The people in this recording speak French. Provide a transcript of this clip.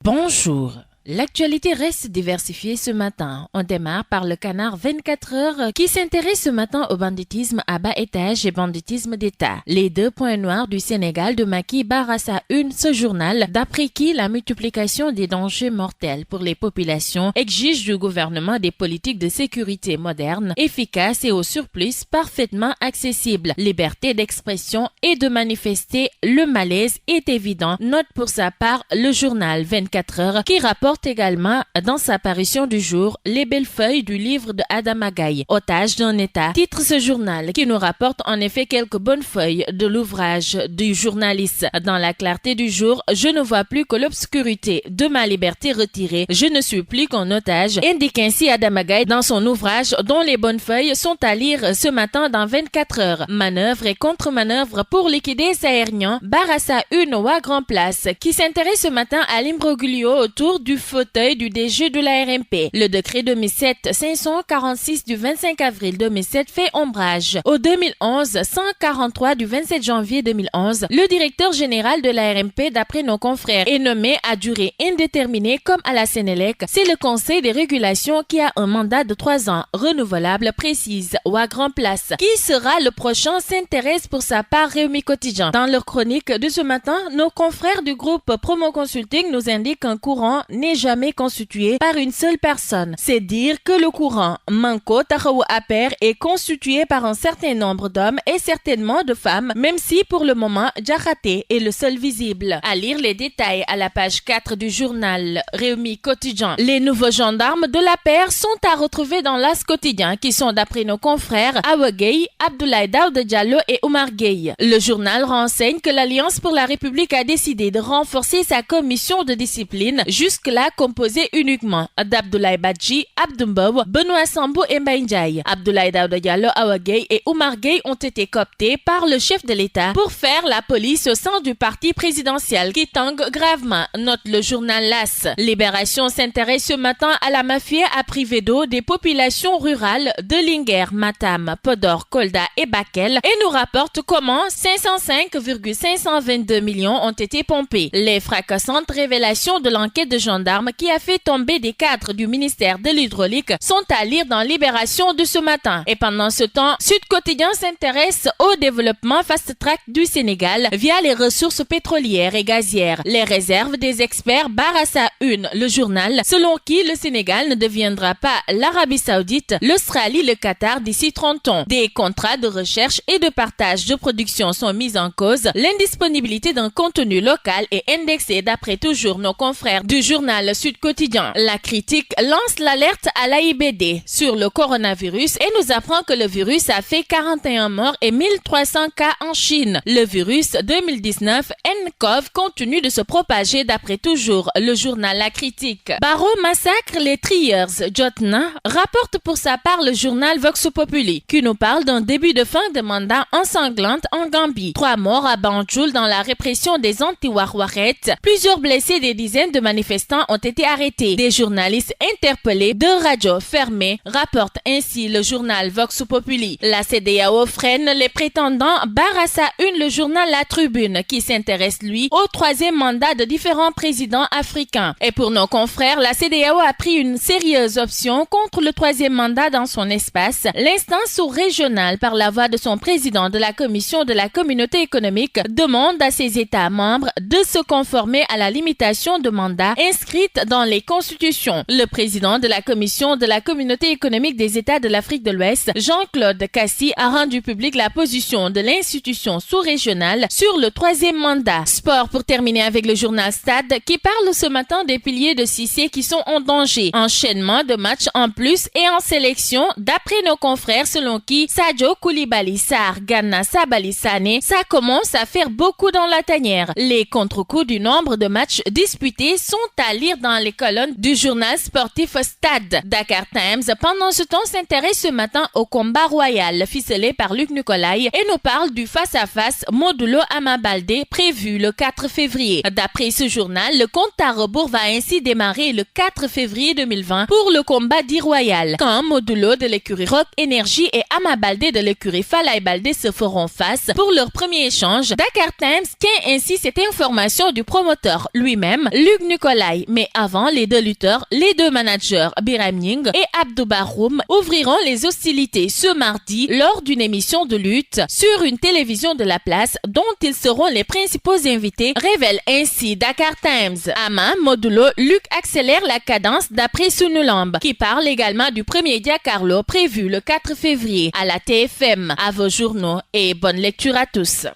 Bonjour. L'actualité reste diversifiée ce matin. On démarre par le Canard 24 heures qui s'intéresse ce matin au banditisme à bas étage et banditisme d'État. Les deux points noirs du Sénégal de Macky barrent à sa une ce journal, d'après qui la multiplication des dangers mortels pour les populations exige du gouvernement des politiques de sécurité modernes, efficaces et au surplus parfaitement accessibles. Liberté d'expression et de manifester, le malaise est évident, note pour sa part le journal 24 heures qui rapporte également dans sa parution du jour les belles feuilles du livre de Adama Gaye, Otage d'un État. Titre ce journal qui nous rapporte en effet quelques bonnes feuilles de l'ouvrage du journaliste. Dans la clarté du jour, je ne vois plus que l'obscurité de ma liberté retirée. Je ne suis plus qu'un otage, indique ainsi Adama Gaye dans son ouvrage dont les bonnes feuilles sont à lire ce matin dans 24 heures. Manœuvre et contre-manœuvre pour liquider Sahernian, barre à sa une à Grand Place, qui s'intéresse ce matin à l'imbroglio autour du fauteuil du DG de la RMP. Le décret 2007-546 du 25 avril 2007 fait ombrage. Au 2011-143 du 27 janvier 2011, le directeur général de la RMP, d'après nos confrères, est nommé à durée indéterminée comme à la Sénélec. C'est le Conseil des régulations qui a un mandat de 3 ans, renouvelable, précise à Grand Place. Qui sera le prochain s'intéresse pour sa part Rewmi Quotidien. Dans leur chronique de ce matin, nos confrères du groupe Promo Consulting nous indiquent qu'un courant n'est jamais constitué par une seule personne. C'est dire que le courant Manko Taxawu APR est constitué par un certain nombre d'hommes et certainement de femmes, même si pour le moment Diakhaté est le seul visible. À lire les détails à la page 4 du journal Rewmi Quotidien. Les nouveaux gendarmes de l'APR sont à retrouver dans l'As Quotidien qui sont d'après nos confrères Awa Gueye, Abdoulaye Daouda Diallo et Oumar Gueye. Le journal renseigne que l'Alliance pour la République a décidé de renforcer sa commission de discipline jusque-là composé uniquement d'Abdoulaye Badji, Abdoumbow, Benoît Sambou et Mbaye Ndiaye. Abdoulaye Daouda Diallo, Awa Gueye et Oumar Gueye ont été cooptés par le chef de l'État pour faire la police au sein du parti présidentiel qui tangue gravement, note le journal LAS. Libération s'intéresse ce matin à la mafia à priver d'eau des populations rurales de Linguère, Matam, Podor, Kolda et Bakel et nous rapporte comment 505,522 millions ont été pompés. Les fracassantes révélations de l'enquête de gendarmes qui a fait tomber des cadres du ministère de l'Hydraulique sont à lire dans Libération de ce matin. Et pendant ce temps, Sud Quotidien s'intéresse au développement fast-track du Sénégal via les ressources pétrolières et gazières. Les réserves des experts barrent à sa une le journal selon qui le Sénégal ne deviendra pas l'Arabie Saoudite, l'Australie, le Qatar d'ici 30 ans. Des contrats de recherche et de partage de production sont mis en cause. L'indisponibilité d'un contenu local est indexée d'après toujours nos confrères du journal Sud Quotidien. La critique lance l'alerte à l'AIBD sur le coronavirus et nous apprend que le virus a fait 41 morts et 1300 cas en Chine. Le virus 2019 nCoV continue de se propager d'après toujours le journal La Critique. Barreau massacre les trieurs. Jotna rapporte pour sa part le journal Vox Populi qui nous parle d'un début de fin de mandat ensanglante en Gambie. 3 morts à Banjul dans la répression des anti-Warwarettes. Plusieurs blessés, des dizaines de manifestants ont été arrêtés. Des journalistes interpellés, 2 radios fermées, rapporte ainsi le journal Vox Populi. La CEDEAO freine les prétendants, barre à sa une le journal La Tribune qui s'intéresse lui au 3e mandat de différents présidents africains. Et pour nos confrères, la CEDEAO a pris une sérieuse option contre le 3e mandat dans son espace. L'instance sous-régionale, par la voix de son président de la commission de la communauté économique, demande à ses États membres de se conformer à la limitation de mandat inscrite dans les constitutions. Le président de la commission de la communauté économique des États de l'Afrique de l'Ouest, Jean-Claude Cassi, a rendu public la position de l'institution sous-régionale sur le 3e mandat. Sport pour terminer avec le journal Stade qui parle ce matin des piliers de Cissé qui sont en danger. Enchaînement de matchs en plus et en sélection d'après nos confrères selon qui Sadio Koulibaly, Sarr, Gana, Sabali, Sané, ça commence à faire beaucoup dans la tanière. Les contre-coups du nombre de matchs disputés sont à lire lire dans les colonnes du journal sportif Stade. Dakar Times, pendant ce temps, s'intéresse ce matin au combat royal ficelé par Luc Nicolaï et nous parle du face-à-face Modou-Lo-Ama Baldé prévu le 4 février. D'après ce journal, le compte à rebours va ainsi démarrer le 4 février 2020 pour le combat dit royal, quand Modou-Lo de l'écurie Rock Énergie et Ama Baldé de l'écurie Falaye Baldé se feront face pour leur premier échange. Dakar Times tient ainsi cette information du promoteur lui-même, Luc Nicolaï. Mais avant, les deux lutteurs, les deux managers, Biram Ning et Abdou Baroum, ouvriront les hostilités ce mardi lors d'une émission de lutte sur une télévision de la place dont ils seront les principaux invités, révèle ainsi Dakar Times. Ama, Modou-Lo, Luc accélère la cadence d'après Sunulamb, qui parle également du premier Jakaarlo prévu le 4 février à la TFM. À vos journaux et bonne lecture à tous.